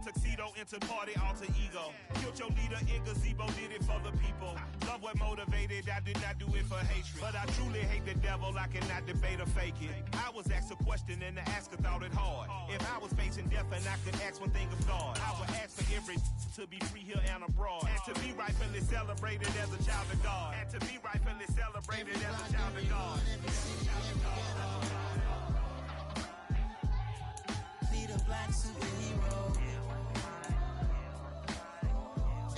tuxedo, entered party, alter ego. Killed your leader in gazebo, did it for the people. Love what motivated, I did not do it for hatred. But I truly hate the devil, I cannot debate or fake it. I was asked a question and the asker thought it hard. If I was facing death and I could ask one thing of God, I would ask for every to be free here and abroad. And to be rightfully celebrated as a child of God. And to be rightfully celebrated as a child of God. Need a black superhero.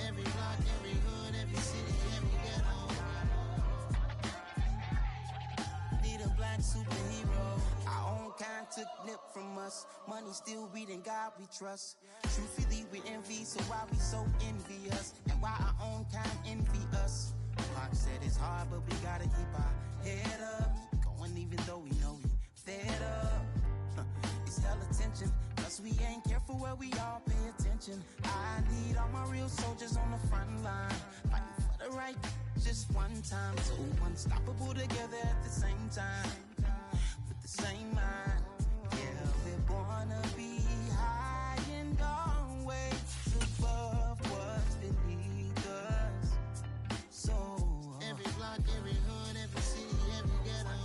Every block, every hood, every city, every ghetto. Need a black superhero. Our own kind took nip from us. Money still reading God we trust. Truthfully we envy, so why we so envious? And why our own kind envy us? Pac said it's hard, but we gotta keep our head up. Going even though we know we fed up. It's hell attention, cause we ain't careful where we all pay attention. I need all my real soldiers on the front line, fighting for the right just one time. So unstoppable together at the same time, with the same mind. Yeah, we're born to be high and always above what's beneath us. So every block, every hood, every city, every ghetto.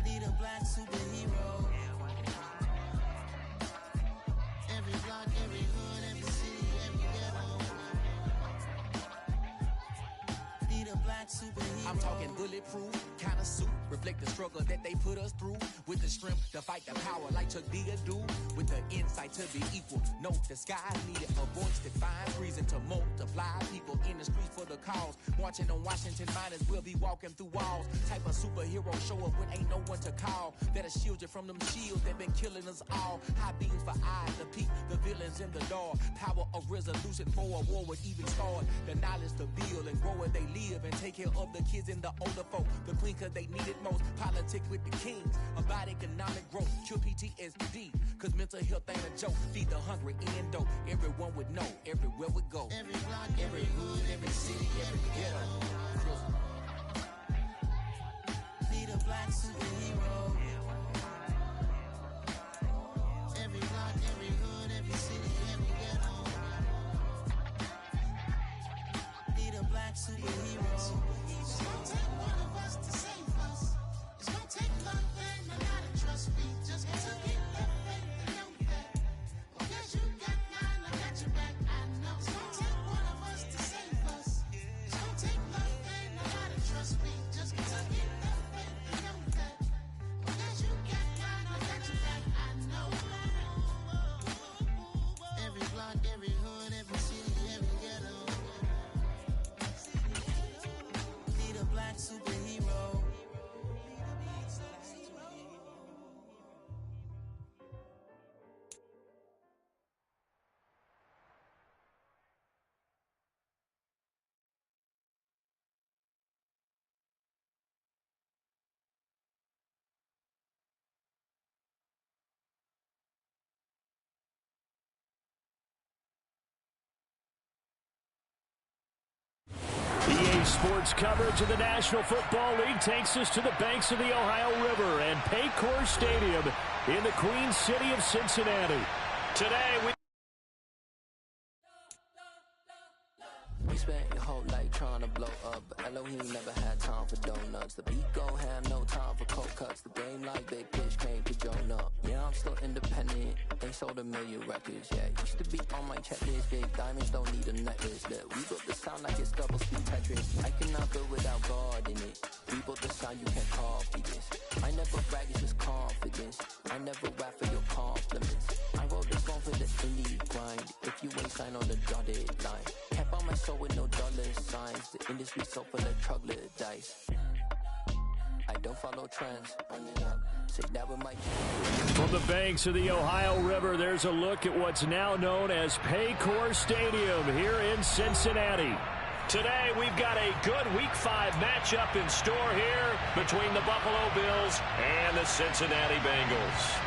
Need a black superhero. Every block, every hood, every city, every ghetto. Need a black superhero. I'm talking bulletproof, kind of suit, reflect the struggle that they put us through. With the strength to fight the power like Chuck D do. With the insight to be equal, note the sky needed a voice that finds reason to multiply. People in the streets for the cause, marching on Washington, might as well be walking through walls. Type of superhero show up when ain't no one to call. That'll shield you from them shields that been killing us all. High beams for eyes to peek the villains in the dark. Power of resolution for a war would even start. The knowledge to build and grow where they live and take care of the kids and the older folk. The queen cause they need it most. Politics with the kings about economic growth. Cure PTSD cause mental health ain't a joke. Feed the hungry and dope. Everyone would know everywhere we go. Every block, every hood, every city, every ghetto. Need a black superhero. Every block, every hood, every city, every ghetto. Need a black superhero. It's gonna take one of us to save us. It's gonna take love and a lot of trust. We just got to get that faith and know that. Because you got mine, I got your back. I know it's gonna take one of us to save us. It's gonna take love and a lot of trust. We just got to get that faith and know that. Because you got mine, I got your back. I know. Every block, every hood, every city, every ghetto. Need a black superhero. EA Sports coverage of the National Football League takes us to the banks of the Ohio River and Paycor Stadium in the Queen City of Cincinnati. Today, We spent your whole life trying to blow up, but Elohim never had time for donuts. The beat go have no time for cold cuts. The game like Big Pitch came to Jonah. Yeah, I'm still independent. They sold 1 million records. Yeah, used to be on my checklist. Big diamonds don't need a necklace. Look, we built the sound like it's double speed Tetris. I cannot build without God in it. We built the sound, you can't copy this. I never brag, it's just confidence. I never rap for your compliments. I wrote this song for the indie grind. If you ain't signed on the dotted line, kept on my soul with no dollar signs. The industry so full of troglodytes. I don't follow trends. Run it up. Say that with my from the banks of the Ohio River, there's a look at what's now known as Paycor Stadium here in Cincinnati. Today, we've got a good Week 5 matchup in store here between the Buffalo Bills and the Cincinnati Bengals.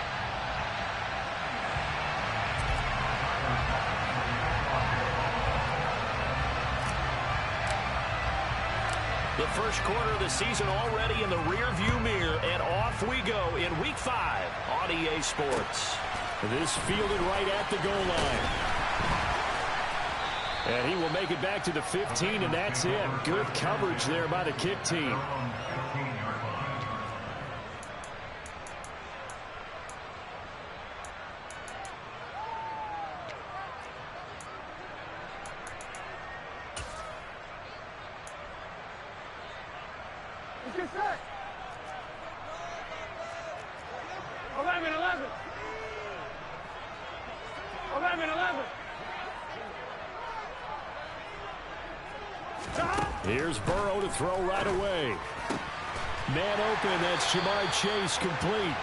The first quarter of the season already in the rearview mirror, and off we go in Week 5 on EA Sports. This fielded right at the goal line. And he will make it back to the 15, and that's it. Good coverage there by the kick team. Get set. 11. 11. Here's Burrow to throw right away. Man open, that's Jamar Chase complete.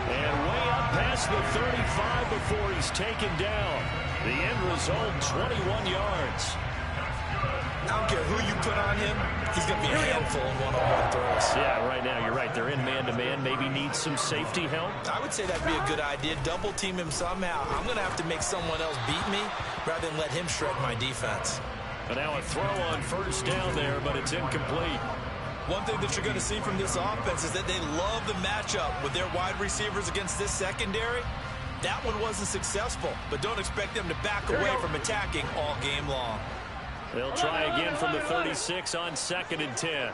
And way up past the 35 before he's taken down. The end result, 21 yards. I don't care who you put on him, he's going to be a handful in one-on-one throws. Yeah, right now, you're right. They're in man-to-man. Maybe needs some safety help. I would say that'd be a good idea. Double team him somehow. I'm going to have to make someone else beat me rather than let him shred my defense. And now a throw on first down there, but it's incomplete. One thing that you're going to see from this offense is that they love the matchup with their wide receivers against this secondary. That one wasn't successful, but don't expect them to back away from attacking all game long. They'll try again from the 36 on 2nd and 10.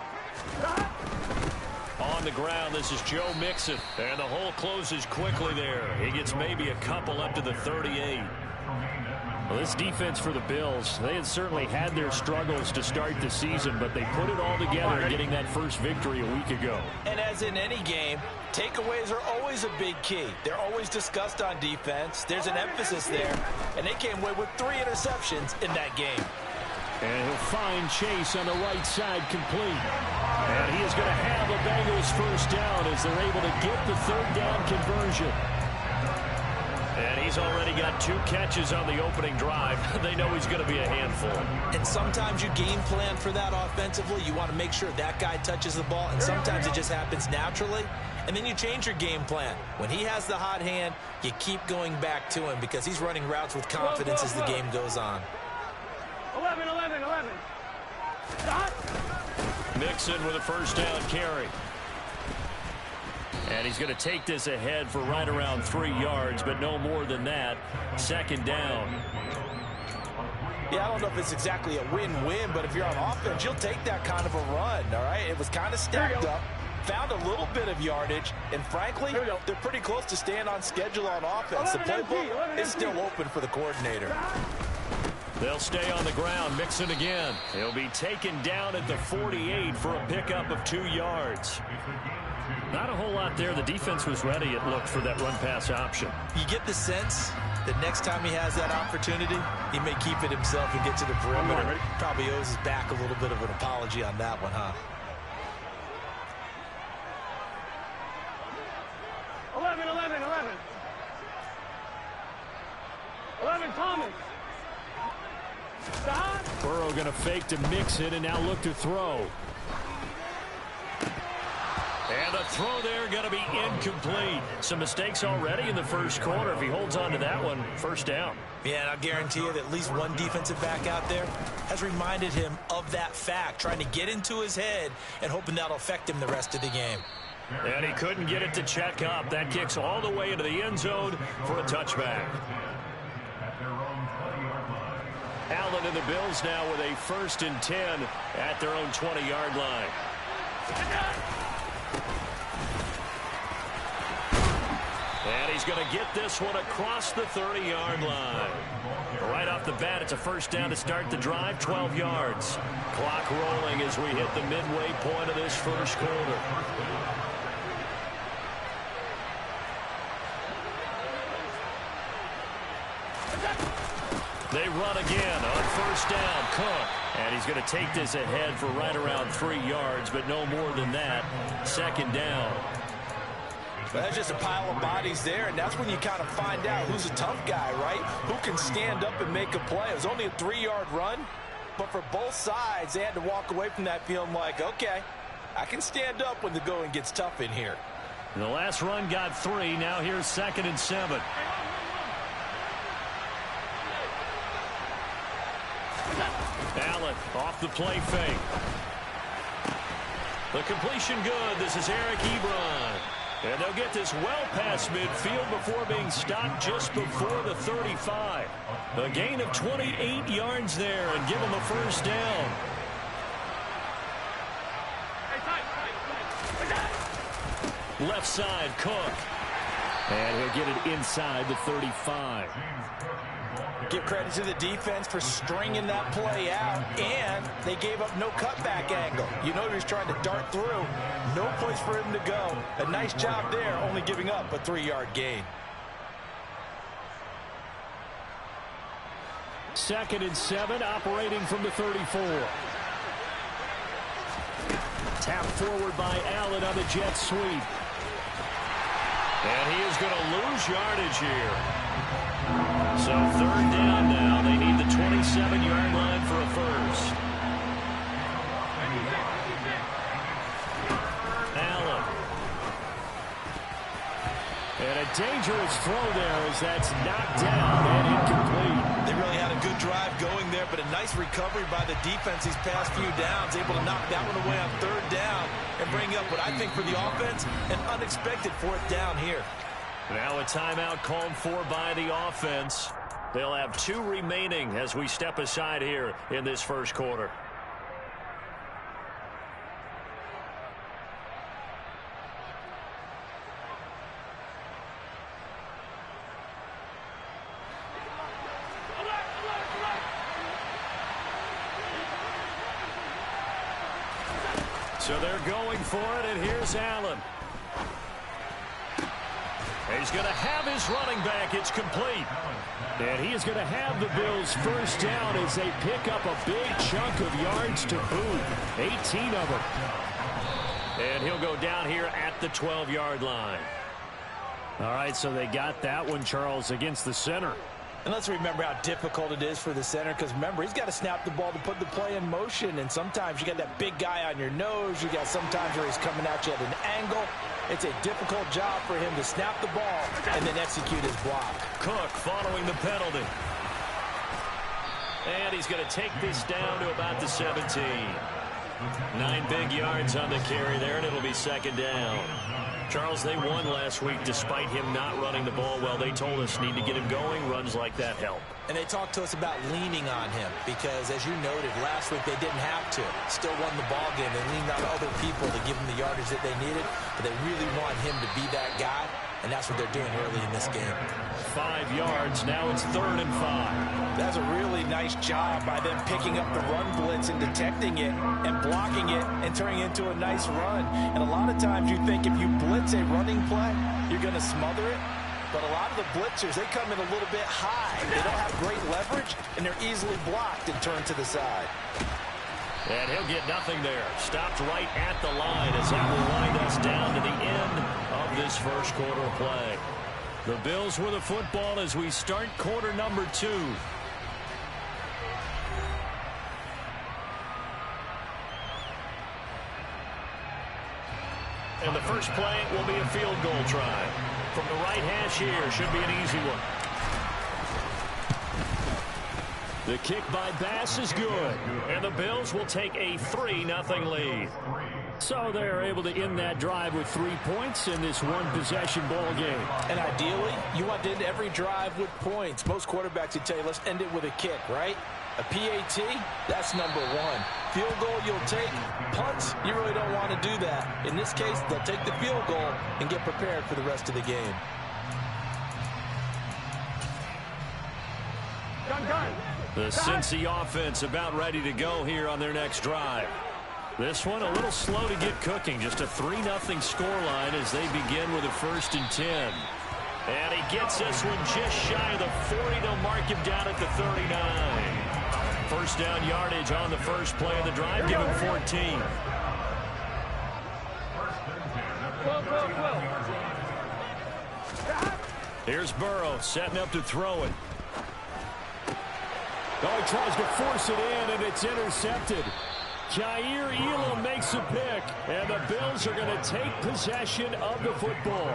On the ground, this is Joe Mixon. And the hole closes quickly there. He gets maybe a couple up to the 38. Well, this defense for the Bills, they had certainly had their struggles to start the season, but they put it all together getting that first victory a week ago. And as in any game, takeaways are always a big key. They're always discussed on defense. There's an emphasis there, and they came away with 3 interceptions in that game. And he'll find Chase on the right side complete. And he is going to have a Bengals first down as they're able to get the 3rd down conversion. And he's already got 2 catches on the opening drive. They know he's going to be a handful. And sometimes you game plan for that offensively. You want to make sure that guy touches the ball, and sometimes it just happens naturally. And then you change your game plan. When he has the hot hand, you keep going back to him because he's running routes with confidence as the game goes on. 11. Stop. Mixon with a first down carry. And he's going to take this ahead for right around 3 yards, but no more than that. 2nd down. Yeah, I don't know if it's exactly a win-win, but if you're on offense, you'll take that kind of a run, all right? It was kind of stacked up, found a little bit of yardage, and frankly, they're pretty close to staying on schedule on offense. The playbook is still open for the coordinator. They'll stay on the ground. Mixon again. He'll be taken down at the 48 for a pickup of 2 yards. Not a whole lot there. The defense was ready, it looked, for that run-pass option. You get the sense that next time he has that opportunity, he may keep it himself and get to the perimeter. Probably owes his back a little bit of an apology on that one, huh? 11. 11, Thomas. Stop. Burrow going to fake to Mixon and now look to throw. And the throw there going to be incomplete. Some mistakes already in the first quarter. If he holds on to that one, first down. Yeah, and I'll guarantee you that at least one defensive back out there has reminded him of that fact, trying to get into his head and hoping that'll affect him the rest of the game. And he couldn't get it to check up. That kicks all the way into the end zone for a touchback. Allen and the Bills now with a 1st and 10 at their own 20-yard line. And he's going to get this one across the 30-yard line. Right off the bat, it's a first down to start the drive, 12 yards. Clock rolling as we hit the midway point of this first quarter. They run again on first down. Cook. And he's going to take this ahead for right around 3 yards, but no more than that. 2nd down. But that's just a pile of bodies there, and that's when you kind of find out who's a tough guy, right? Who can stand up and make a play. It was only a 3-yard run, but for both sides, they had to walk away from that feeling like, okay, I can stand up when the going gets tough in here. And the last run got 3. Now here's 2nd and 7. Allen off the play fake. The completion good. This is Eric Ebron. And they'll get this well past midfield before being stopped just before the 35. A gain of 28 yards there and give them a first down. Left side, Cook. And he'll get it inside the 35. Give credit to the defense for stringing that play out, and they gave up no cutback angle. You know he was trying to dart through. No place for him to go. A nice job there, only giving up a 3-yard gain. 2nd and 7, operating from the 34. Tap forward by Allen on the jet sweep. And he is going to lose yardage here. So 3rd down now. They need the 27-yard line for a first. Allen. And a dangerous throw there as that's knocked down and incomplete. They really had a good drive going there, but a nice recovery by the defense these past few downs, able to knock that one away on 3rd down and bring up what I think for the offense, an unexpected 4th down here. Now a timeout called for by the offense. They'll have 2 remaining as we step aside here in this first quarter. So they're going for it, and here's Allen. He's going to have his running back. It's complete. And he is going to have the Bills first down as they pick up a big chunk of yards to boot. 18 of them. And he'll go down here at the 12-yard line. All right, so they got that one, Charles, against the center. And let's remember how difficult it is for the center, because remember, he's got to snap the ball to put the play in motion, and sometimes you got that big guy on your nose. You got sometimes where he's coming at you at an angle. It's a difficult job for him to snap the ball and then execute his block. Cook following the penalty. And he's going to take this down to about the 17. 9 big yards on the carry there, and it'll be 2nd down. Charles, they won last week despite him not running the ball well. They told us need to get him going. Runs like that help. And they talked to us about leaning on him because, as you noted, last week they didn't have to. Still won the ball game. They leaned on other people to give them the yardage that they needed, but they really want him to be that guy, and that's what they're doing early in this game. 5 yards. Now it's 3rd and 5. That's a really nice job by them picking up the run blitz and detecting it and blocking it and turning it into a nice run. And a lot of times you think if you blitz a running play, you're going to smother it. But a lot of the blitzers, they come in a little bit high. They don't have great leverage, and they're easily blocked and turned to the side. And he'll get nothing there. Stopped right at the line as that will wind us down to the end of this first quarter of play. The Bills with the football as we start quarter number 2. And the first play will be a field goal try. From the right hash here, should be an easy one. The kick by Bass is good. And the Bills will take a 3-0 lead. So they're able to end that drive with 3 points in this one-possession ball game. And ideally, you want to end every drive with points. Most quarterbacks would tell you, let's end it with a kick, right? A PAT, that's number 1. Field goal you'll take. Punts, you really don't want to do that. In this case, they'll take the field goal and get prepared for the rest of the game. The Cincy offense about ready to go here on their next drive. This one a little slow to get cooking. Just a 3-0 scoreline as they begin with a 1st and 10. And he gets this one just shy of the 40. They'll mark him down at the 39. First down yardage on the first play of the drive. Give him 14. Here's Burrow setting up to throw it. Oh, he tries to force it in, and it's intercepted. Jair Elam makes a pick, and the Bills are going to take possession of the football.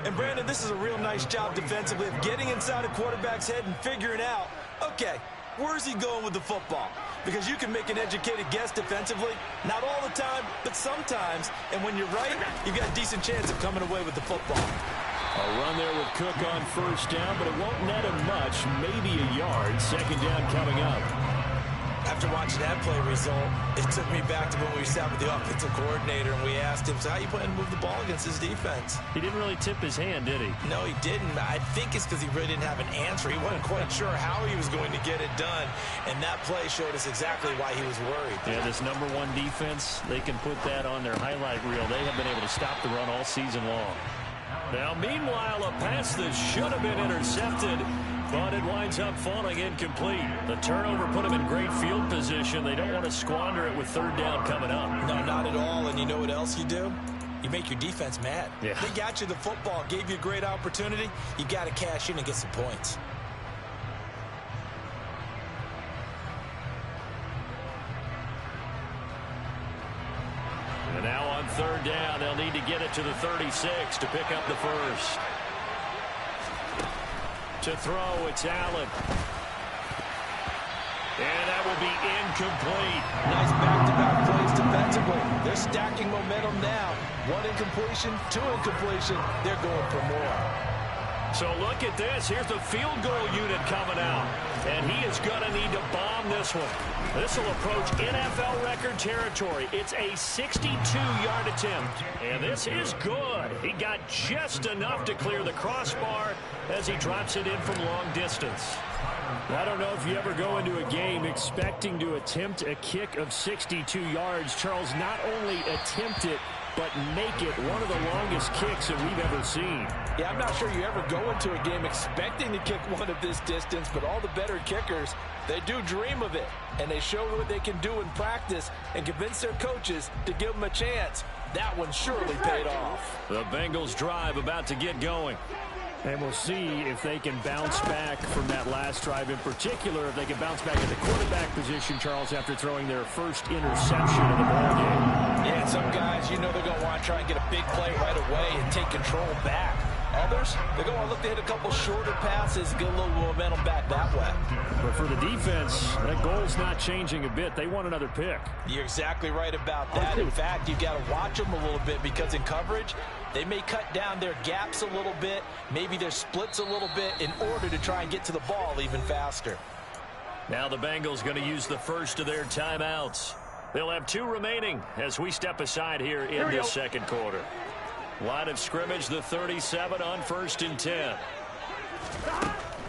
And, Brandon, this is a real nice job defensively of getting inside a quarterback's head and figuring out, okay, Where's he going with the football? Because you can make an educated guess defensively, not all the time, but sometimes. And when you're right, you've got a decent chance of coming away with the football. A run there with Cook on first down, but it won't net him much, maybe a yard. Second down coming up. After watching that play result, it took me back to when we sat with the offensive coordinator and we asked him, so how you plan to move the ball against his defense? He didn't really tip his hand, did he? No, he didn't. I think it's because he really didn't have an answer. He wasn't quite sure how he was going to get it done, and that play showed us exactly why he was worried. Yeah, this #1 defense, they can put that on their highlight reel. They have been able to stop the run all season long. Now, meanwhile, a pass that should have been intercepted, but it winds up falling incomplete. The turnover put them in great field position. They don't want to squander it with third down coming up. No, not at all. And you know what else you do? You make your defense mad. Yeah. They got you the football, gave you a great opportunity. You got to cash in and get some points. And now on third down, they'll need to get it to the 36 to pick up the first. To throw, it's Allen. And that will be incomplete. Nice back-to-back plays defensively. They're stacking momentum now. 1 incompletion, 2 incompletion. They're going for more. So look at this. Here's the field goal unit coming out. And he is going to need to bomb this one. This will approach NFL record territory. It's a 62-yard attempt. And this is good. He got just enough to clear the crossbar as he drops it in from long distance. I don't know if you ever go into a game expecting to attempt a kick of 62 yards. Charles, not only attempt it, but make it one of the longest kicks that we've ever seen. Yeah, I'm not sure you ever go into a game expecting to kick one of this distance, but all the better kickers, they do dream of it. And they show what they can do in practice and convince their coaches to give them a chance. That one surely paid off. The Bengals drive about to get going. And we'll see if they can bounce back from that last drive, in particular, if they can bounce back at the quarterback position, Charles, after throwing their first interception of the ballgame. Yeah, and some guys, you know they're going to want to try and get a big play right away and take control back. Others, they're going to look to hit a couple shorter passes, get a little momentum back that way. But for the defense, that goal's not changing a bit. They want another pick. You're exactly right about that. In fact, you've got to watch them a little bit because in coverage, they may cut down their gaps a little bit, maybe their splits a little bit in order to try and get to the ball even faster. Now the Bengals going to use the first of their timeouts. They'll have 2 remaining as we step aside here in this second quarter. Line of scrimmage, the 37 on 1st and 10.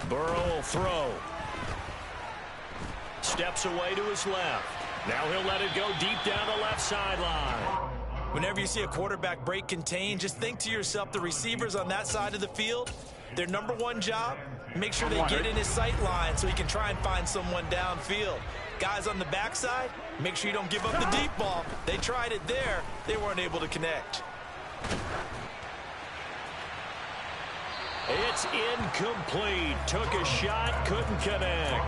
Burrow will throw. Steps away to his left. Now he'll let it go deep down the left sideline. Whenever you see a quarterback break contain, just think to yourself, the receivers on that side of the field, their #1 job, make sure they get in his sight line so he can try and find someone downfield. Guys on the backside, make sure you don't give up the deep ball. They tried it there. They weren't able to connect. It's incomplete. Took a shot, couldn't connect.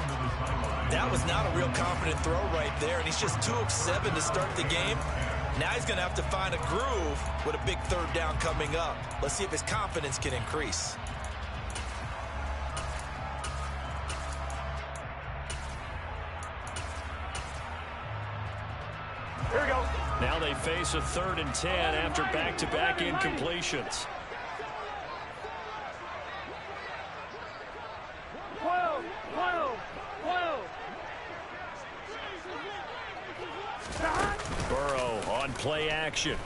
That was not a real confident throw right there, and he's just 2 of 7 to start the game. Now he's going to have to find a groove with a big third down coming up. Let's see if his confidence can increase. Here we go. Now they face a 3rd and 10 after back-to-back incompletions. 12. Burrow on play action.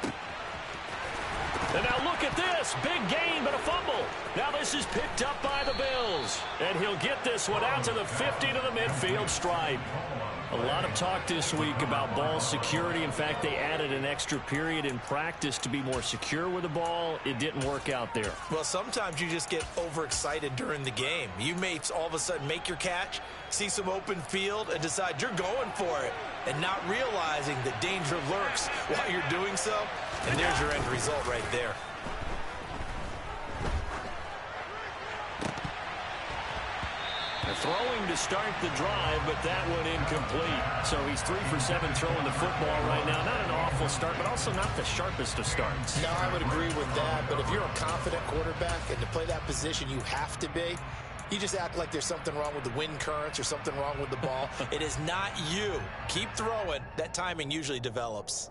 And now look at this. Big gain, but a fumble. Now this is picked up by the Bills. And he'll get this one out to the 50 to the midfield stripe. A lot of talk this week about ball security. In fact, they added an extra period in practice to be more secure with the ball. It didn't work out there. Well, sometimes you just get overexcited during the game. You may all of a sudden make your catch, see some open field, and decide you're going for it, and not realizing that danger lurks while you're doing so. And there's your end result right there. Throwing to start the drive, but that one incomplete. So he's 3 for 7 throwing the football right now. Not an awful start, but also not the sharpest of starts. No, I would agree with that. But if you're a confident quarterback and to play that position, you have to be. You just act like there's something wrong with the wind currents or something wrong with the ball. It is not you. Keep throwing. That timing usually develops.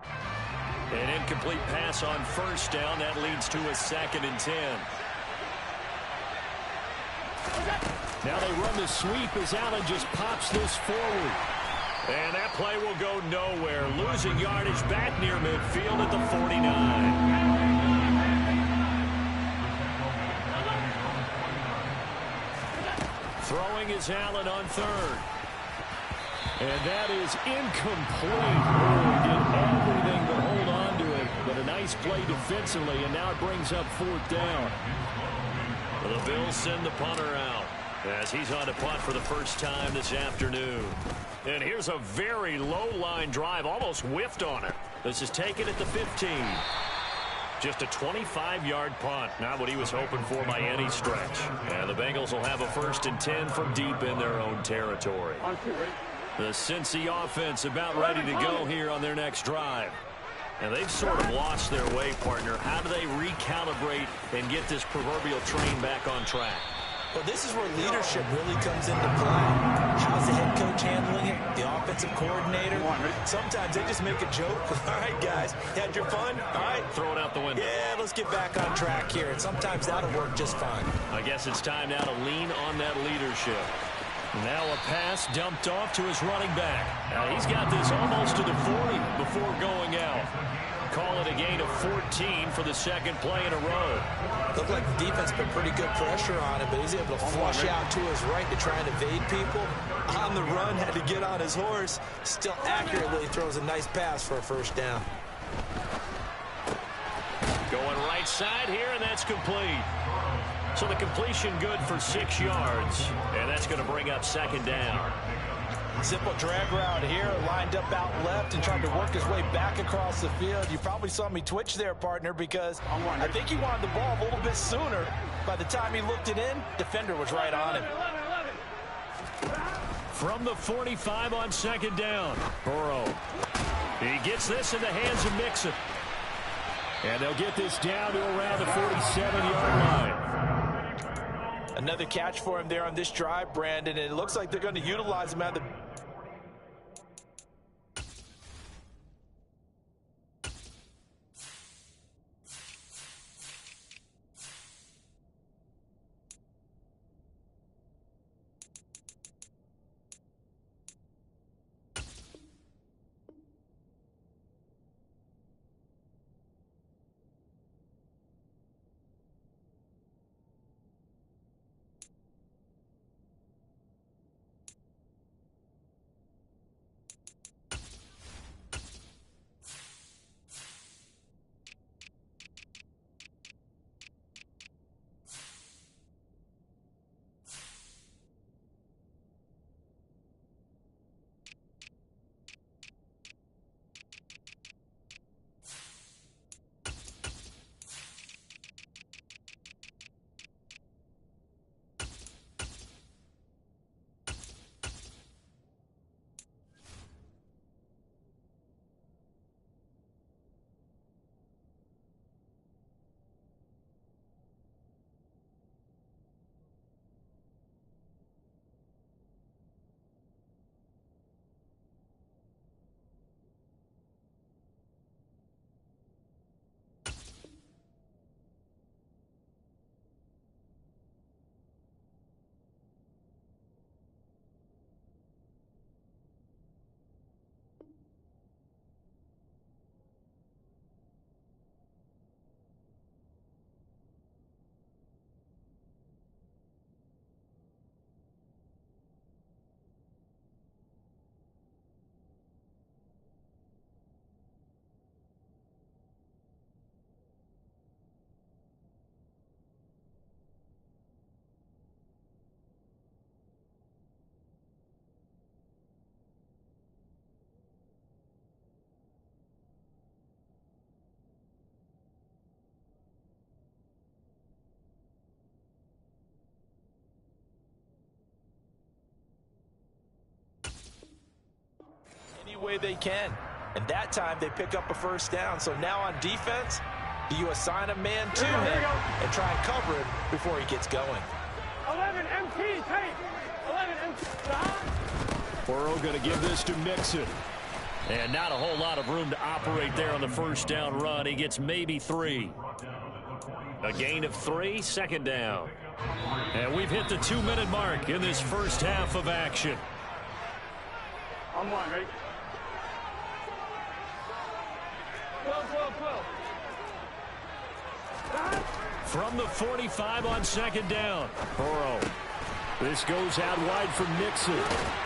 An incomplete pass on first down. That leads to a 2nd and 10. Now they run the sweep as Allen just pops this forward. And that play will go nowhere. Losing yardage back near midfield at the 49. Throwing is Allen on 3rd. And that is incomplete. Oh, he did everything to hold on to it. But a nice play defensively, and now it brings up 4th down. The Bills send the punter out as he's on to punt for the first time this afternoon. And here's a very low-line drive, almost whiffed on it. This is taken at the 15. Just a 25-yard punt, not what he was hoping for by any stretch. And the Bengals will have a 1st and 10 from deep in their own territory. The Cincy offense about ready to go here on their next drive. And they've sort of lost their way, partner. How do they recalibrate and get this proverbial train back on track? Well, this is where leadership really comes into play. How's the head coach handling it? The offensive coordinator? Sometimes they just make a joke. All right, guys, had your fun? All right. Throw it out the window. Yeah, let's get back on track here. And sometimes that'll work just fine. I guess it's time now to lean on that leadership. Now a pass dumped off to his running back. Now he's got this almost to the 40 before going out. Call it a gain of 14 for the 2nd play in a row. Looked like the defense put pretty good pressure on him, but he's able to flush out to his right to try and evade people. On the run, had to get on his horse. Still accurately throws a nice pass for a 1st down. Going right side here, and that's complete. So the completion good for 6 yards, and that's going to bring up 2nd down. Simple drag route here, lined up out left and tried to work his way back across the field. You probably saw me twitch there, partner, because I think he wanted the ball a little bit sooner. By the time he looked it in, defender was right on him. From the 45 on 2nd down, Burrow. He gets this in the hands of Mixon. And they'll get this down to around the 47-yard line. Another catch for him there on this drive, Brandon, and it looks like they're going to utilize him at the... Way they can, and that time they pick up a 1st down. So now on defense, Do you assign a man to him and try and cover him before he gets going? 11 MT, tape. 11 MT. Burrow going to give this to Mixon. And not a whole lot of room to operate there on the first down run. He gets maybe 3. A gain of 3, second down. And we've hit the 2-minute mark in this first half of action. I'm one, right? 12. From the 45 on second down. Burrow. This goes out wide for Mixon.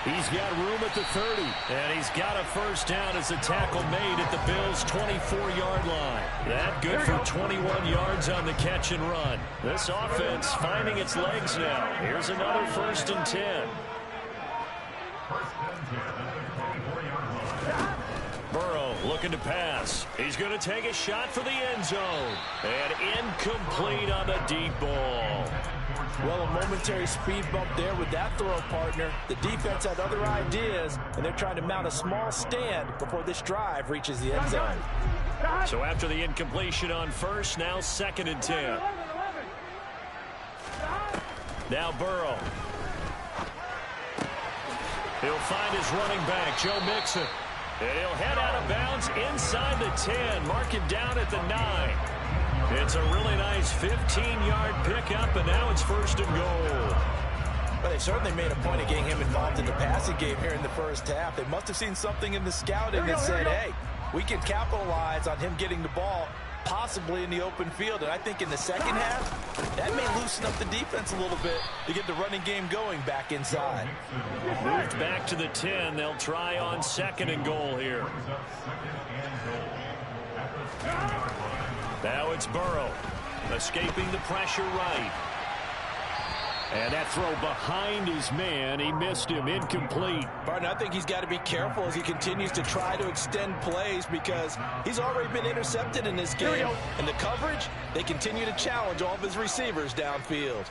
He's got room at the 30. And he's got a first down as a tackle made at the Bills' 24-yard line. That good for 21 yards on the catch and run. This offense finding its legs now. Here's another 1st and 10. Burrow looking to pass. He's going to take a shot for the end zone. And incomplete on the deep ball. Well, a momentary speed bump there with that throw partner. The defense had other ideas, and they're trying to mount a small stand before this drive reaches the end zone. So after the incompletion on first, now 2nd and 10. Now Burrow. He'll find his running back, Joe Mixon. And he'll head out of bounds inside the 10, mark him down at the 9. It's a really nice 15-yard pickup, and now it's 1st and goal. But they certainly made a point of getting him involved in the passing game here in the first half. They must have seen something in the scouting that said, hey, we can capitalize on him getting the ball, possibly in the open field. And I think in the second half, that may loosen up the defense a little bit to get the running game going back inside. Moved back to the 10. They'll try on 2nd and goal here. Now it's Burrow, escaping the pressure right. And that throw behind his man, he missed him, incomplete. Barton, I think he's got to be careful as he continues to try to extend plays because he's already been intercepted in this game. And the coverage, they continue to challenge all of his receivers downfield.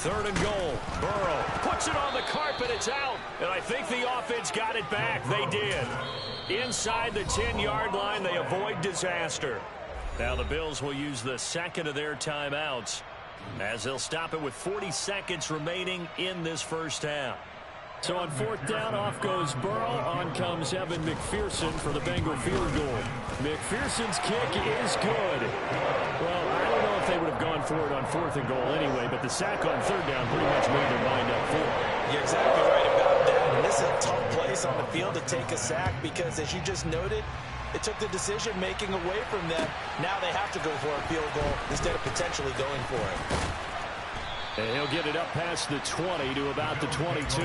3rd and goal. Burrow puts it on the carpet. It's out. And I think the offense got it back. They did. Inside the 10-yard line, they avoid disaster. Now the Bills will use the 2nd of their timeouts as they'll stop it with 40 seconds remaining in this first half. So on 4th down, off goes Burrow. On comes Evan McPherson for the Bengal field goal. McPherson's kick is good. Well, I don't know if they would have gone for it on 4th and goal anyway, but the sack on 3rd down pretty much made their mind up for it. You're exactly right about that. And this is a tough place on the field to take a sack because, as you just noted, it took the decision-making away from them. Now they have to go for a field goal instead of potentially going for it. And he'll get it up past the 20 to about the 22.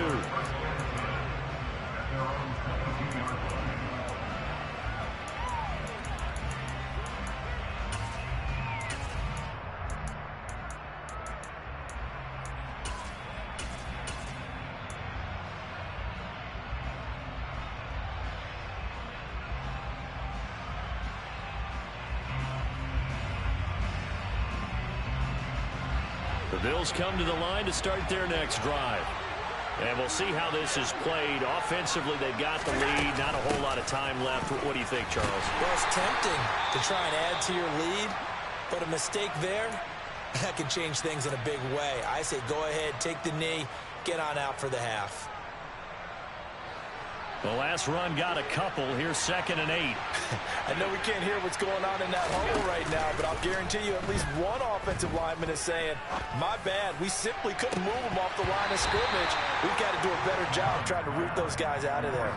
The Bills come to the line to start their next drive. And we'll see how this is played. Offensively, they've got the lead. Not a whole lot of time left. What do you think, Charles? Well, it's tempting to try and add to your lead, but a mistake there, that can change things in a big way. I say go ahead, take the knee, get on out for the half. The last run got a couple. Here's 2nd and 8. I know we can't hear what's going on in that hole right now, but I'll guarantee you at least one offensive lineman is saying, my bad, we simply couldn't move them off the line of scrimmage. We've got to do a better job trying to root those guys out of there.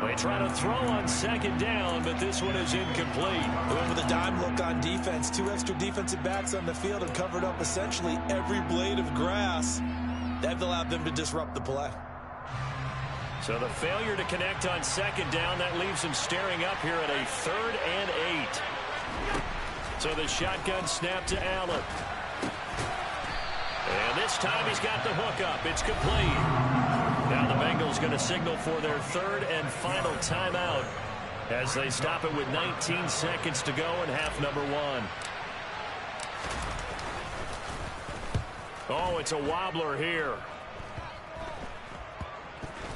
They try to throw on 2nd down, but this one is incomplete. They went with a dime look on defense. 2 extra defensive backs on the field and covered up essentially every blade of grass. That allowed them to disrupt the play. So the failure to connect on 2nd down, that leaves him staring up here at a 3rd and 8. So the shotgun snap to Allen. And this time he's got the hook up. It's complete. Now the Bengals going to signal for their 3rd and final timeout as they stop it with 19 seconds to go in half number 1. Oh, it's a wobbler here.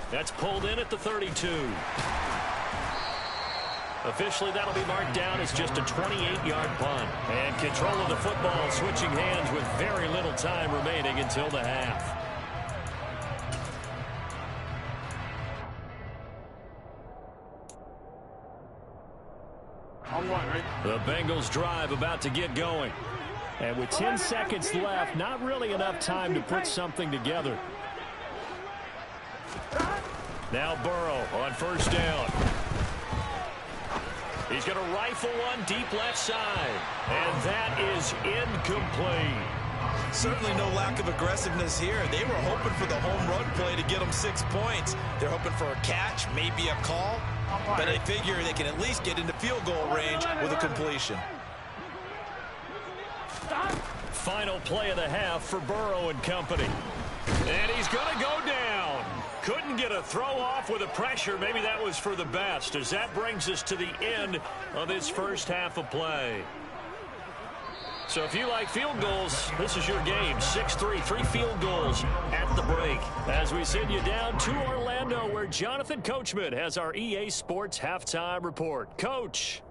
That's pulled in at the 32. Officially, that'll be marked down as just a 28-yard punt. And control of the football switching hands with very little time remaining until the half. The Bengals drive about to get going. And with 10 seconds left, not really enough time to put something together. Now Burrow on first down. He's going to rifle one deep left side. And that is incomplete. Certainly no lack of aggressiveness here. They were hoping for the home run play to get them 6 points. They're hoping for a catch, maybe a call. But they figure they can at least get into field goal range with a completion. Final play of the half for Burrow and company. And he's going to go down. Couldn't get a throw off with the pressure. Maybe that was for the best, as that brings us to the end of this first half of play. So if you like field goals, this is your game. 6-3, 3 field goals at the break. As we send you down to Orlando, where Jonathan Coachman has our EA Sports Halftime Report. Coach.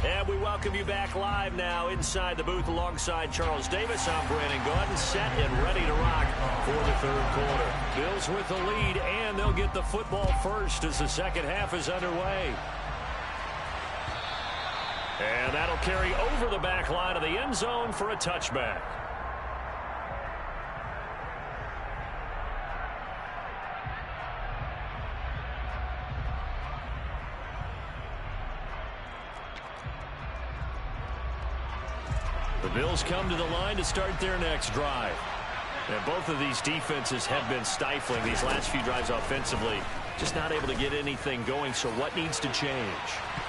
And we welcome you back live now inside the booth alongside Charles Davis. I'm Brandon Gordon, set and ready to rock for the third quarter. Bills with the lead, and they'll get the football first as the second half is underway. And that'll carry over the back line of the end zone for a touchback. The Bills come to the line to start their next drive. And both of these defenses have been stifling these last few drives offensively. Just not able to get anything going, so what needs to change?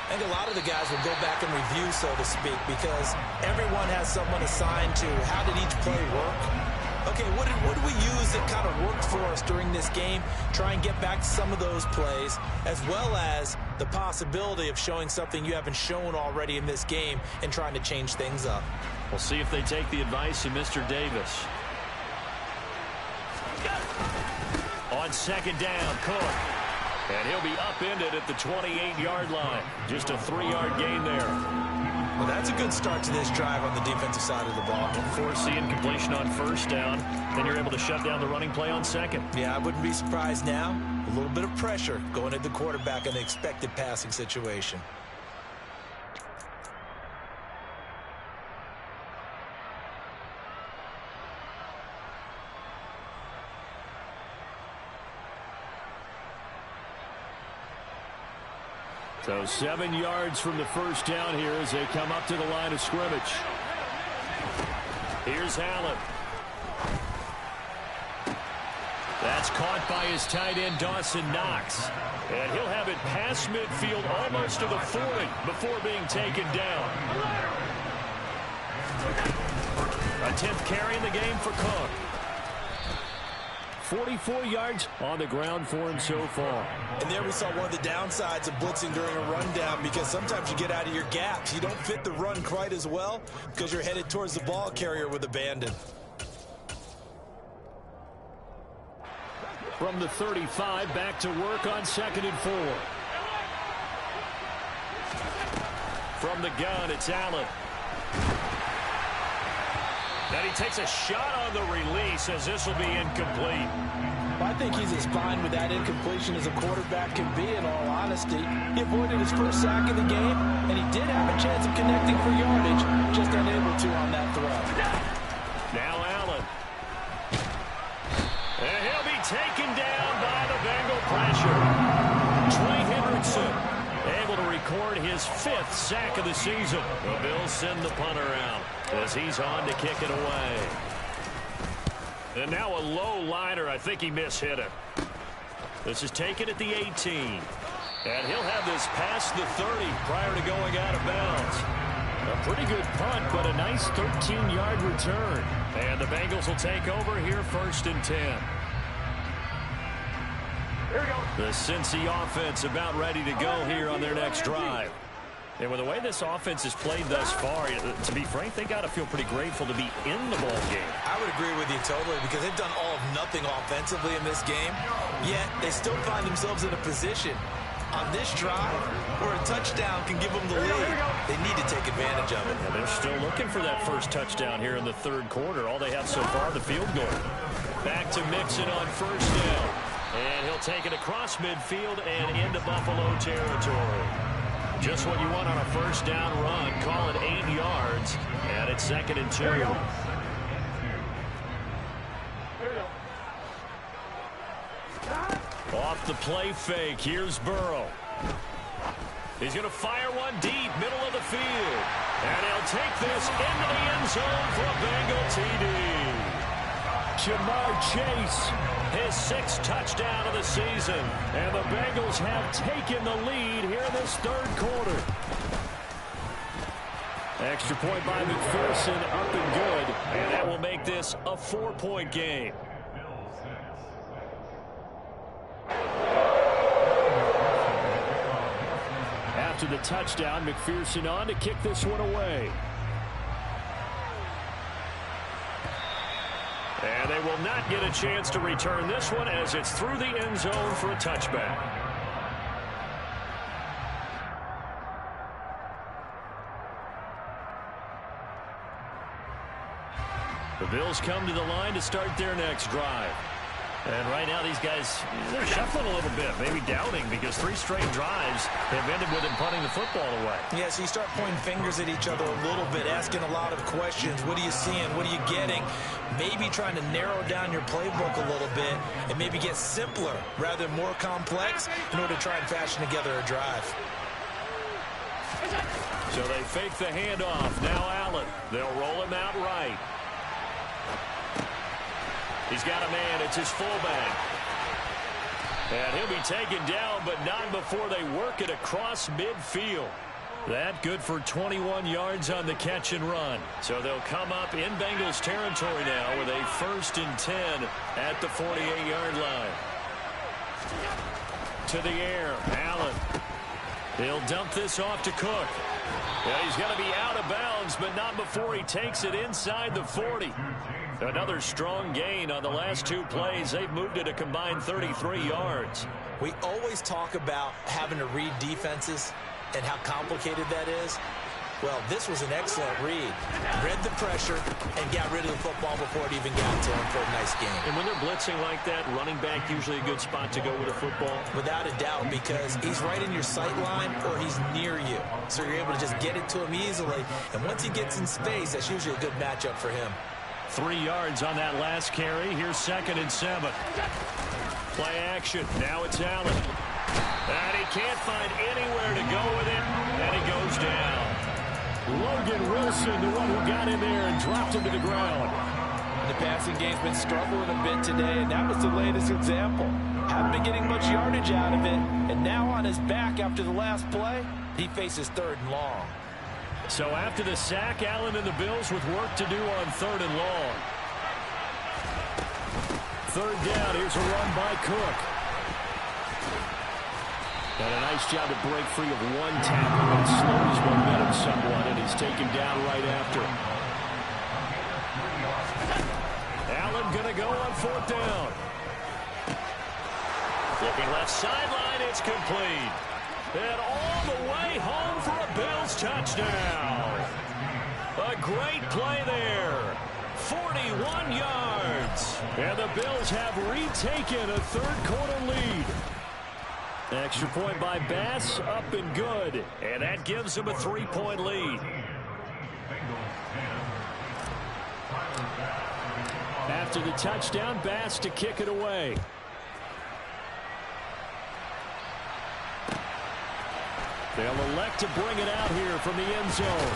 I think a lot of the guys will go back and review, so to speak, because everyone has someone assigned to how did each play work. Okay, what did we use that kind of worked for us during this game? Try and get back to some of those plays, as well as the possibility of showing something you haven't shown already in this game and trying to change things up. We'll see if they take the advice of Mr. Davis. On second down, Cook. And he'll be upended at the 28-yard line. Just a 3-yard gain there. Well, that's a good start to this drive on the defensive side of the ball. Force the incompletion on first down. Then you're able to shut down the running play on second. Yeah, I wouldn't be surprised now. A little bit of pressure going at the quarterback in an expected passing situation. So 7 yards from the first down here as they come up to the line of scrimmage. Here's Allen. That's caught by his tight end, Dawson Knox. And he'll have it past midfield almost to the 40 before being taken down. A 10th carry in the game for Cook. 44 yards on the ground for him so far. And there we saw one of the downsides of blitzing during a rundown, because sometimes you get out of your gaps. You don't fit the run quite as well because you're headed towards the ball carrier with abandon. From the 35, back to work on 2nd and 4. From the gun, it's Allen. And he takes a shot on the release as this will be incomplete. I think he's as fine with that incompletion as a quarterback can be, in all honesty. He avoided his first sack of the game, and he did have a chance of connecting for yardage, just unable to on that throw. Now Allen. And he'll be taken down by the Bengal pressure. Trey Hendrickson able to record his 5th sack of the season. The Bills send the punter out as he's on to kick it away. And now a low liner. I think he mishit it. This is taken at the 18. And he'll have this past the 30 prior to going out of bounds. A pretty good punt, but a nice 13-yard return. And the Bengals will take over here 1st and 10. Here we go. The Cincy offense about ready to go here on their next drive. And with the way this offense has played thus far, to be frank, they got to feel pretty grateful to be in the ball game. I would agree with you totally, because they've done all of nothing offensively in this game, yet they still find themselves in a position on this drive where a touchdown can give them the lead. They need to take advantage of it. And they're still looking for that first touchdown here in the 3rd quarter. All they have so far, the field goal. Back to Mixon on 1st down. And he'll take it across midfield and into Buffalo territory. Just what you want on a 1st down run. Call it 8 yards. And it's 2nd and 2. Off the play fake. Here's Burrow. He's going to fire one deep, middle of the field. And he'll take this into the end zone for a Bengal TD. Jamar Chase, his 6th touchdown of the season. And the Bengals have taken the lead here in this 3rd quarter. Extra point by McPherson, up and good. And that will make this a 4-point game. After the touchdown, McPherson on to kick this one away. And they will not get a chance to return this one as it's through the end zone for a touchback. The Bills come to the line to start their next drive. And right now these guys, they're shuffling a little bit, maybe doubting, because 3 straight drives have ended with them punting the football away. Yeah, so you start pointing fingers at each other a little bit, asking a lot of questions. What are you seeing? What are you getting? Maybe trying to narrow down your playbook a little bit and maybe get simpler rather than more complex in order to try and fashion together a drive. So they fake the handoff. Now Allen. They'll roll him out right. He's got a man. It's his fullback. And he'll be taken down, but not before they work it across midfield. That good for 21 yards on the catch and run. So they'll come up in Bengals territory now with a 1st and 10 at the 48-yard line. To the air, Allen. He'll dump this off to Cook. Yeah, he's going to be out of bounds, but not before he takes it inside the 40. Another strong gain on the last 2 plays. They've moved it a combined 33 yards. We always talk about having to read defenses and how complicated that is. Well, this was an excellent read. Read the pressure and got rid of the football before it even got to him for a nice game. And when they're blitzing like that, running back usually a good spot to go with a football? Without a doubt, because he's right in your sight line or he's near you. So you're able to just get it to him easily. And once he gets in space, that's usually a good matchup for him. 3 yards on that last carry. Here's 2nd and 7. Play action. Now it's Allen. And he can't find anywhere to go with it. And he goes down. Logan Wilson, the one who got in there and dropped him to the ground. The passing game's been struggling a bit today, and that was the latest example. Haven't been getting much yardage out of it. And now on his back after the last play, he faces 3rd and long. So after the sack, Allen and the Bills with work to do on 3rd and long. 3rd down. Here's a run by Cook. And a nice job to break free of one tackle, but it slowed his momentum somewhat, and he's taken down right after. Allen going to go on 4th down. Looking left sideline, it's complete. And all the way home for a Bills touchdown. A great play there. 41 yards. And the Bills have retaken a 3rd quarter lead. Extra point by Bass, up and good. And that gives them a 3-point lead. After the touchdown, Bass to kick it away. They'll elect to bring it out here from the end zone.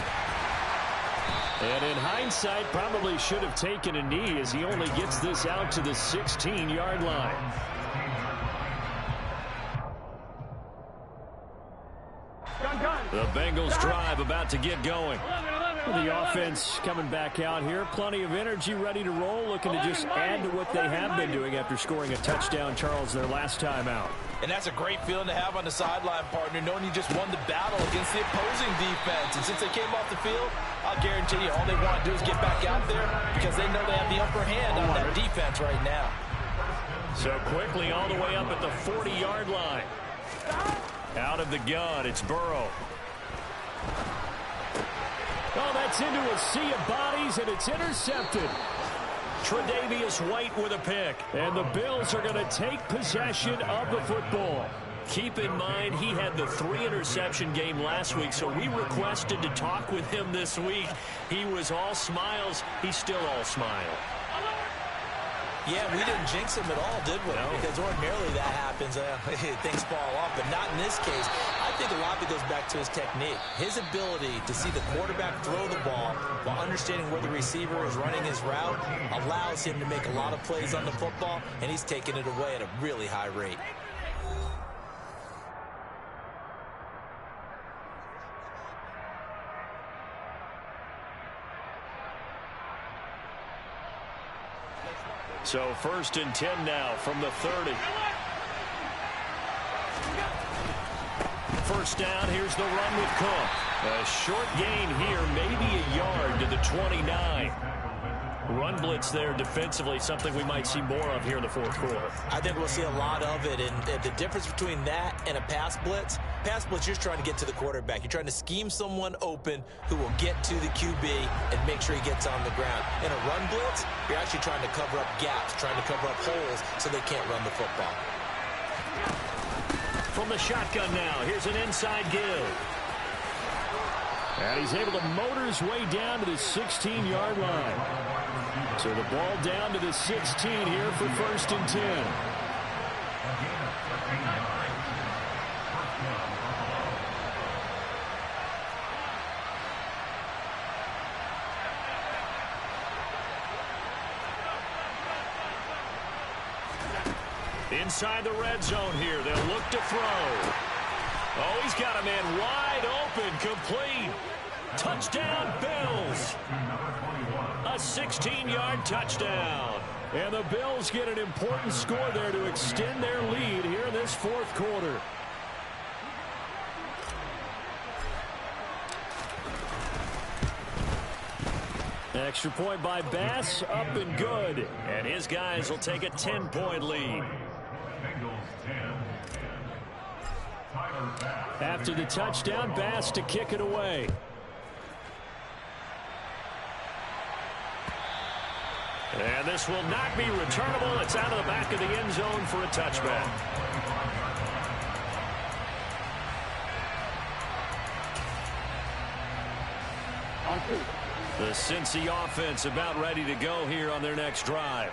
And in hindsight, probably should have taken a knee as he only gets this out to the 16-yard line. Gun. The Bengals drive about to get going. The offense coming back out here. Plenty of energy, ready to roll, looking to just add to what they have been doing after scoring a touchdown, Charles, their last time out. And that's a great feeling to have on the sideline, partner, knowing you just won the battle against the opposing defense. And since they came off the field, I'll guarantee you all they want to do is get back out there because they know they have the upper hand on that defense right now. So quickly all the way up at the 40-yard line. Out of the gun, it's Burrow. Oh, that's into a sea of bodies, and it's intercepted. Tre'Davious White with a pick. And the Bills are going to take possession of the football. Keep in mind, he had the 3-interception game last week, so we requested to talk with him this week. He was all smiles. He's still all smile. Yeah, we didn't jinx him at all, did we? No. Because ordinarily that happens. Things fall off, but not in this case. I think a lot of it goes back to his technique. His ability to see the quarterback throw the ball while understanding where the receiver is running his route allows him to make a lot of plays on the football, and he's taking it away at a really high rate. So 1st and 10 now from the 30. First down, here's the run with Cook. A short gain here, maybe a yard to the 29. Run blitz there defensively, something we might see more of here in the fourth quarter. I think we'll see a lot of it, and the difference between that and a pass blitz, you're trying to get to the quarterback. You're trying to scheme someone open who will get to the QB and make sure he gets on the ground. In a run blitz, you're actually trying to cover up gaps, trying to cover up holes so they can't run the football. From the shotgun now, here's an inside give. And he's able to motor his way down to the 16-yard line. So the ball down to the 16 here for 1st and 10. Inside the red zone here, they'll look to throw. Oh, he's got a man wide open, complete. Touchdown, Bills. A 16-yard touchdown. And the Bills get an important score there to extend their lead here in this fourth quarter. Extra point by Bass, up and good. And his guys will take a 10-point lead. After the touchdown, Bass to kick it away. And this will not be returnable. It's out of the back of the end zone for a touchback. The Cincy offense about ready to go here on their next drive.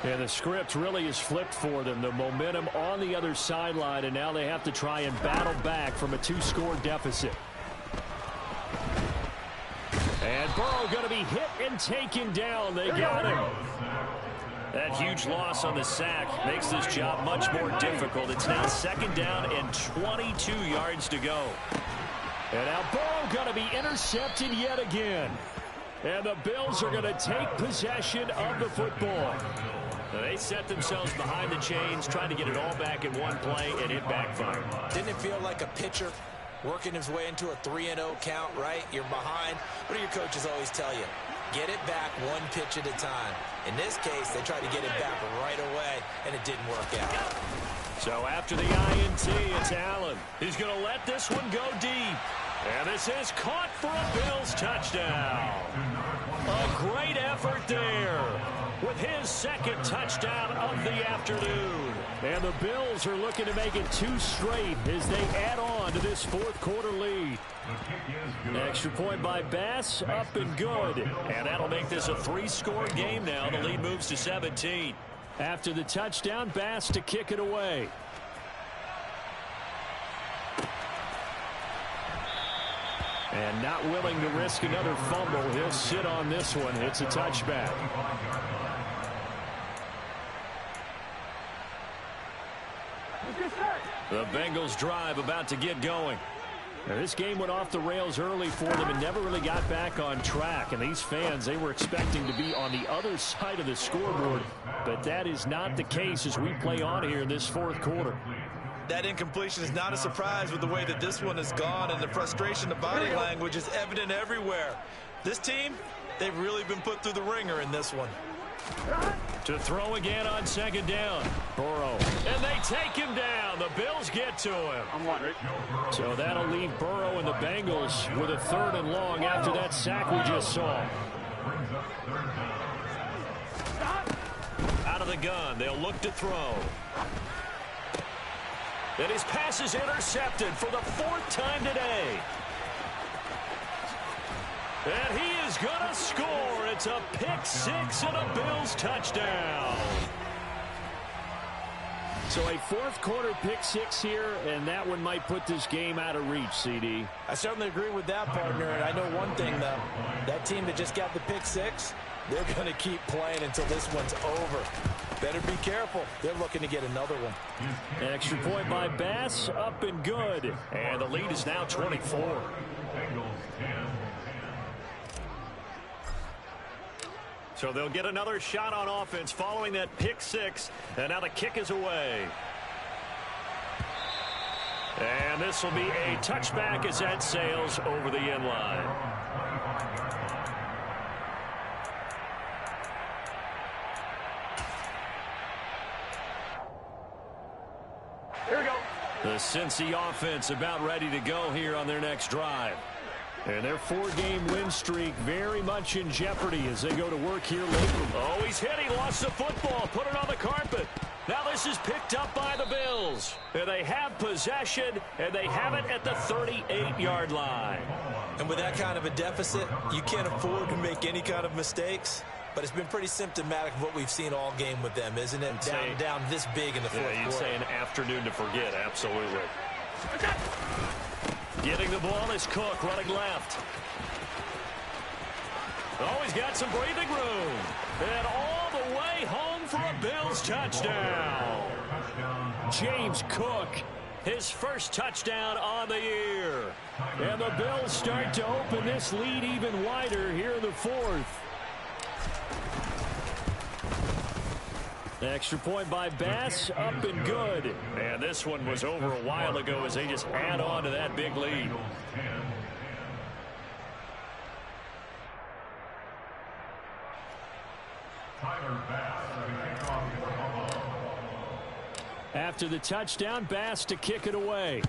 And the script really is flipped for them. The momentum on the other sideline, and now they have to try and battle back from a 2-score deficit. And Burrow going to be hit and taken down. They got him. That huge loss on the sack makes this job much more difficult. It's now 2nd down and 22 yards to go. And now Burrow going to be intercepted yet again. And the Bills are going to take possession of the football. They set themselves behind the chains, trying to get it all back in one play, and it backfired. Didn't it feel like a pitcher working his way into a 3-0 count, right? You're behind. What do your coaches always tell you? Get it back one pitch at a time. In this case, they tried to get it back right away, and it didn't work out. So after the INT, it's Allen. He's going to let this one go deep. And this is caught for a Bills touchdown. A great effort there with his 2nd touchdown of the afternoon. And the Bills are looking to make it 2 straight as they add on to this fourth quarter lead. Extra point by Bass, up and good. And that'll make this a 3-score game now. The lead moves to 17. After the touchdown, Bass to kick it away. And not willing to risk another fumble. He'll sit on this one. It's a touchback. The Bengals drive about to get going. Now, this game went off the rails early for them and never really got back on track. And these fans, they were expecting to be on the other side of the scoreboard. But that is not the case as we play on here in this fourth quarter. That incompletion is not a surprise with the way that this one has gone, and the frustration, the body language is evident everywhere. This team, they've really been put through the ringer in this one. To throw again on second down. Burrow. And they take him down. The Bills get to him. So that'll leave Burrow and the Bengals with a 3rd and long after that sack we just saw. Out of the gun. They'll look to throw. And his pass is intercepted for the 4th time today. And he is going to score. It's a pick-6 and a Bills touchdown. So a fourth quarter pick-6 here, and that one might put this game out of reach, CD. I certainly agree with that, partner. And I know one thing, though. That team that just got the pick-6, they're going to keep playing until this one's over. Better be careful. They're looking to get another one. Extra point by Bass, up and good. And the lead is now 24. So they'll get another shot on offense following that pick-6. And now the kick is away. And this will be a touchback as that sails over the end line. Here we go. The Cincy offense about ready to go here on their next drive. And their 4-game win streak very much in jeopardy as they go to work here later. Oh, he's hit. He lost the football. Put it on the carpet. Now this is picked up by the Bills. And they have possession, and they have it at the 38-yard line. And with that kind of a deficit, you can't afford to make any kind of mistakes. But it's been pretty symptomatic of what we've seen all game with them, isn't it? Down this big in the fourth quarter. You'd say an afternoon to forget, absolutely. Getting the ball is Cook, running left. Oh, he's got some breathing room. And all the way home for a Bills touchdown. James Cook, his first touchdown on the year. And the Bills start to open this lead even wider here in the fourth. Extra point by Bass, up and good. And this one was over a while ago as they just add on to that big lead. After the touchdown, Bass to kick it away.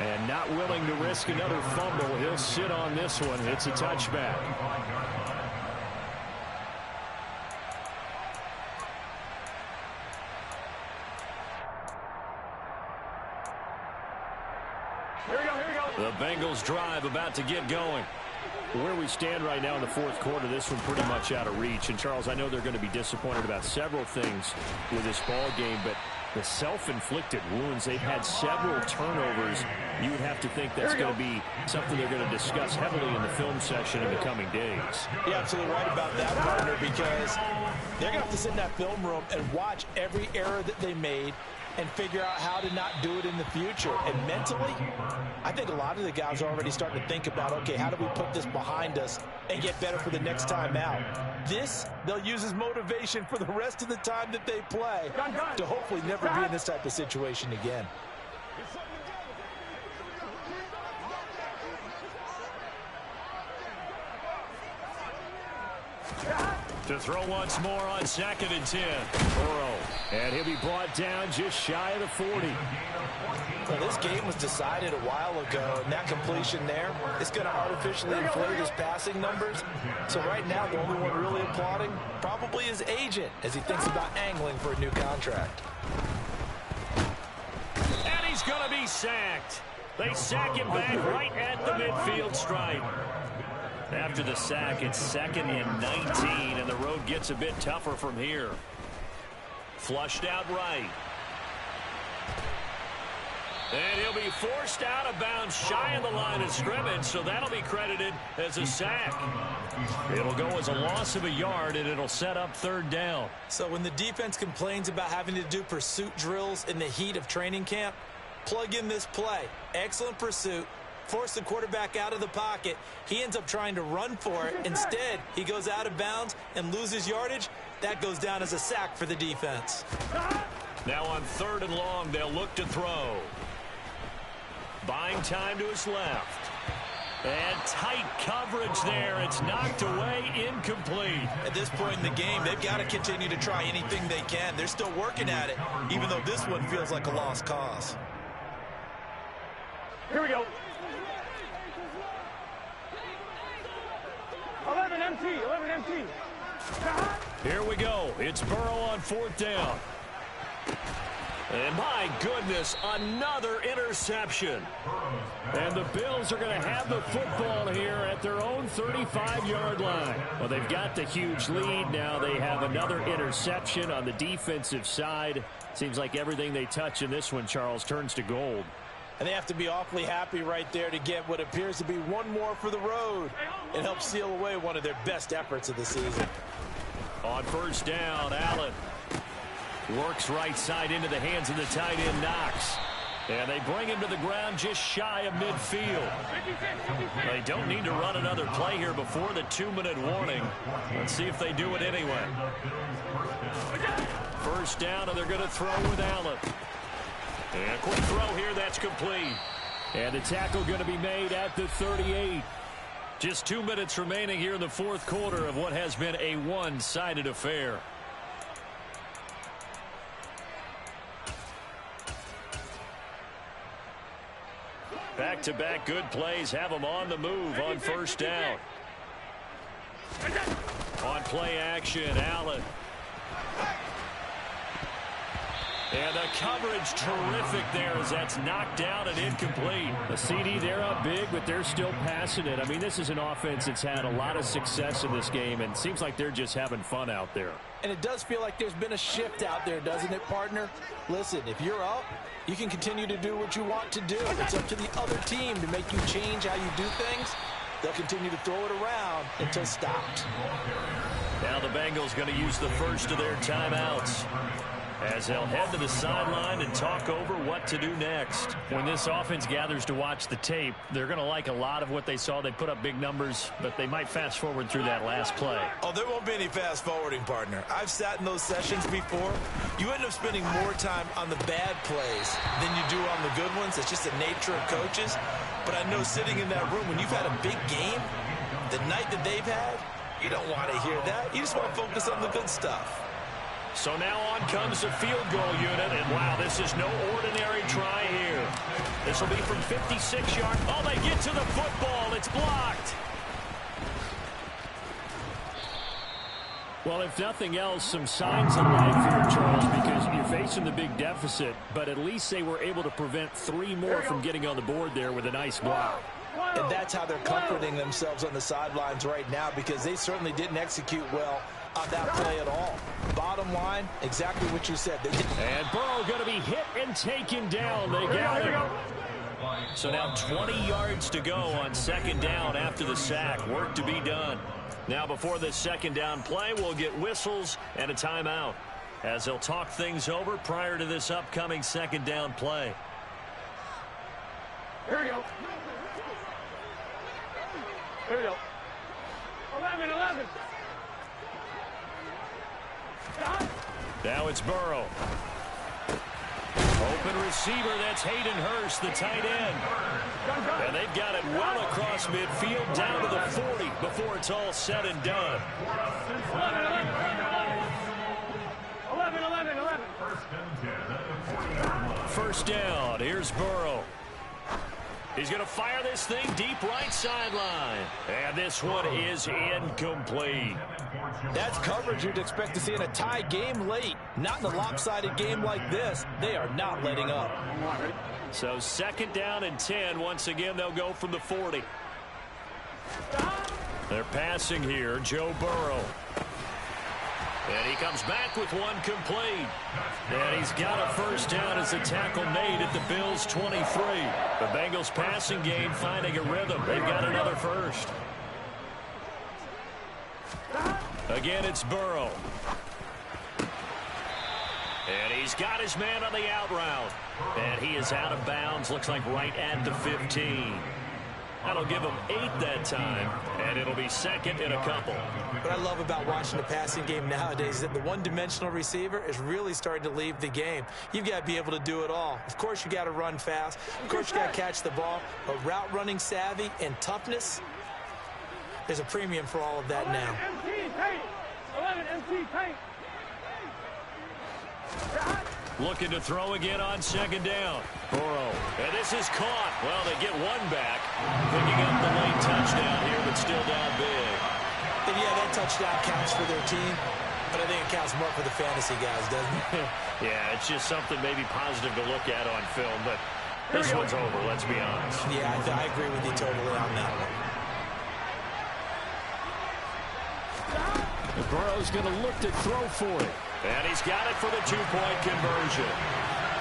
And not willing to risk another fumble. He'll sit on this one. It's a touchback. Here we go. The Bengals drive about to get going. Where we stand right now in the fourth quarter, this one pretty much out of reach. And, Charles, I know they're going to be disappointed about several things with this ball game, but the self-inflicted wounds, they've had several turnovers. You would have to think that's going to be something they're going to discuss heavily in the film session in the coming days. You're absolutely right about that, partner, because they're going to have to sit in that film room and watch every error that they made and figure out how to not do it in the future. And mentally, I think a lot of the guys are already starting to think about, okay, how do we put this behind us and get better for the next time out? This, they'll use as motivation for the rest of the time that they play to hopefully never be in this type of situation again. To throw once more on 2nd and 10. Burrow. And he'll be brought down just shy of the 40. Well, this game was decided a while ago, and that completion there is going to artificially inflate his passing numbers. So right now, the only one really applauding probably his agent as he thinks about angling for a new contract. And he's going to be sacked. They sack him back right at the midfield stripe. After the sack, it's 2nd and 19, and the road gets a bit tougher from here. Flushed out right. And he'll be forced out of bounds shy of the line of scrimmage, so that'll be credited as a sack. It'll go as a loss of a yard, and it'll set up third down. So when the defense complains about having to do pursuit drills in the heat of training camp, plug in this play. Excellent pursuit. Force the quarterback out of the pocket. He ends up trying to run for it. Instead, he goes out of bounds and loses yardage. That goes down as a sack for the defense. Now on 3rd and long, they'll look to throw. Buying time to his left. And tight coverage there. It's knocked away, incomplete. At this point in the game, they've got to continue to try anything they can. They're still working at it, even though this one feels like a lost cause. Here we go. 11 MT, 11 MT. Here we go. It's Burrow on 4th down. And my goodness, another interception. And the Bills are going to have the football here at their own 35-yard line. Well, they've got the huge lead. Now they have another interception on the defensive side. Seems like everything they touch in this one, Charles, turns to gold. And they have to be awfully happy right there to get what appears to be one more for the road. It helps seal away one of their best efforts of the season. On 1st down, Allen works right side into the hands of the tight end, Knox. And they bring him to the ground just shy of midfield. They don't need to run another play here before the 2-minute warning. Let's see if they do it anyway. 1st down, and they're going to throw with Allen. And a quick throw here, that's complete. And the tackle going to be made at the 38. Just 2 minutes remaining here in the 4th quarter of what has been a one-sided affair. Back-to-back good plays have them on the move on 1st down. On play action, Allen. And the coverage terrific there as that's knocked down and incomplete. The CD, they're up big, but they're still passing it. I mean, this is an offense that's had a lot of success in this game, and it seems like they're just having fun out there. And it does feel like there's been a shift out there, doesn't it, partner? Listen, if you're up, you can continue to do what you want to do. It's up to the other team to make you change how you do things. They'll continue to throw it around until stopped. Now the Bengals going to use the first of their timeouts, as they'll head to the sideline and talk over what to do next. When this offense gathers to watch the tape, they're going to like a lot of what they saw. They put up big numbers, but they might fast forward through that last play. Oh, there won't be any fast forwarding, partner. I've sat in those sessions before. You end up spending more time on the bad plays than you do on the good ones. It's just the nature of coaches. But I know sitting in that room, when you've had a big game, the night that they've had, you don't want to hear that. You just want to focus on the good stuff. So now on comes the field goal unit, and wow, this is no ordinary try here. This will be from 56 yards. Oh, they get to the football. It's blocked. Well, if nothing else, some signs of life here, Charles, because you're facing the big deficit, but at least they were able to prevent 3 more from getting on the board there with a nice block. And that's how they're comforting themselves on the sidelines right now, because they certainly didn't execute well on that play at all. Bottom line, exactly what you said. They did. And Burrow going to be hit and taken down. They got him. So now 20 yards to go on 2nd down after the sack. Work to be done. Now before this 2nd down play, we'll get whistles and a timeout, as they'll talk things over prior to this upcoming 2nd down play. Here we go. Here we go. 11. Now it's Burrow. Open receiver, that's Hayden Hurst, the tight end. And they've got it well across midfield down to the 40 before it's all said and done. 11. 1st down, here's Burrow. He's going to fire this thing deep right sideline. And this one is incomplete. That's coverage you'd expect to see in a tie game late. Not in a lopsided game like this. They are not letting up. So 2nd down and 10. Once again, they'll go from the 40. They're passing here. Joe Burrow. And he comes back with one complete. And he's got a first down as the tackle made at the Bills' 23. The Bengals passing game finding a rhythm. They've got another first. Again, it's Burrow. And he's got his man on the out route. And he is out of bounds. Looks like right at the 15. That'll give him 8 that time, and it'll be second and a couple. What I love about watching the passing game nowadays is that the one-dimensional receiver is really starting to leave the game. You've got to be able to do it all. Of course, you got to run fast. Of course, you got to catch the ball. But route running savvy and toughness, there's a premium for all of that now. 11 MT tight. Looking to throw again on second down. Burrow. And this is caught. Well, they get one back. Picking up the late touchdown here, but still down big. And yeah, that touchdown counts for their team, but I think it counts more for the fantasy guys, doesn't it? Yeah, it's just something maybe positive to look at on film, but this one's over, let's be honest. Yeah, I agree with you totally on that one. Burrow's going to look to throw for it. And he's got it for the 2-point conversion.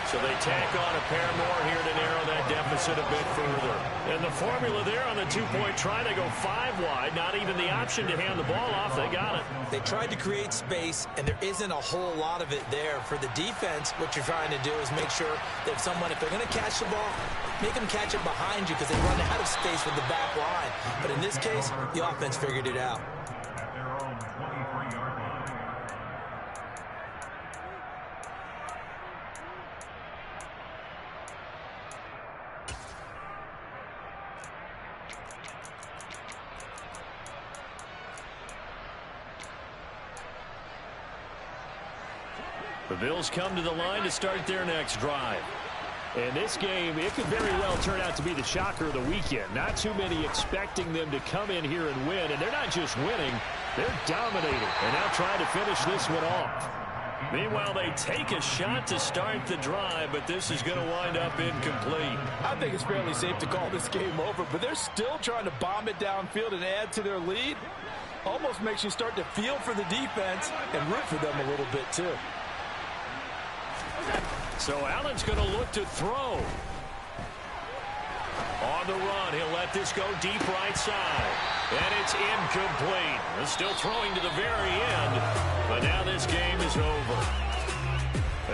So they tack on a pair more here to narrow that deficit a bit further. And the formula there on the 2-point try, they go 5 wide. Not even the option to hand the ball off. They got it. They tried to create space, and there isn't a whole lot of it there. For the defense, what you're trying to do is make sure that if they're going to catch the ball, make them catch it behind you because they run out of space with the back line. But in this case, the offense figured it out. The Bills come to the line to start their next drive. In this game, it could very well turn out to be the shocker of the weekend. Not too many expecting them to come in here and win. And they're not just winning, they're dominating. And now trying to finish this one off. Meanwhile, they take a shot to start the drive, but this is going to wind up incomplete. I think it's fairly safe to call this game over, but they're still trying to bomb it downfield and add to their lead. Almost makes you start to feel for the defense and root for them a little bit, too. So Allen's going to look to throw. On the run, he'll let this go deep right side. And it's incomplete. They're still throwing to the very end, but now this game is over.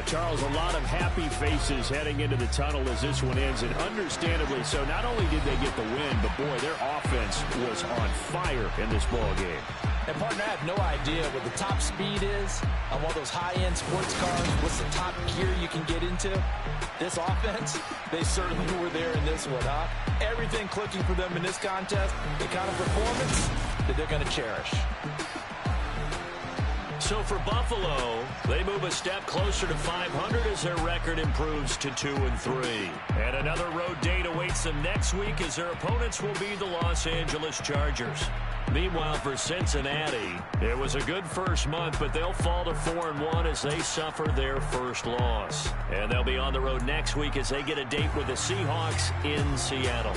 Charles, a lot of happy faces heading into the tunnel as this one ends, and understandably so. Not only did they get the win, but boy, their offense was on fire in this ball game. And partner, I have no idea what the top speed is on one of those high-end sports cars. What's the top gear you can get into? This offense, they certainly were there in this one, huh? Everything clicking for them in this contest, the kind of performance that they're going to cherish. So for Buffalo, they move a step closer to 500 as their record improves to 2-3. And another road date awaits them next week as their opponents will be the Los Angeles Chargers. Meanwhile, for Cincinnati, it was a good first month, but they'll fall to 4-1 as they suffer their first loss. And they'll be on the road next week as they get a date with the Seahawks in Seattle.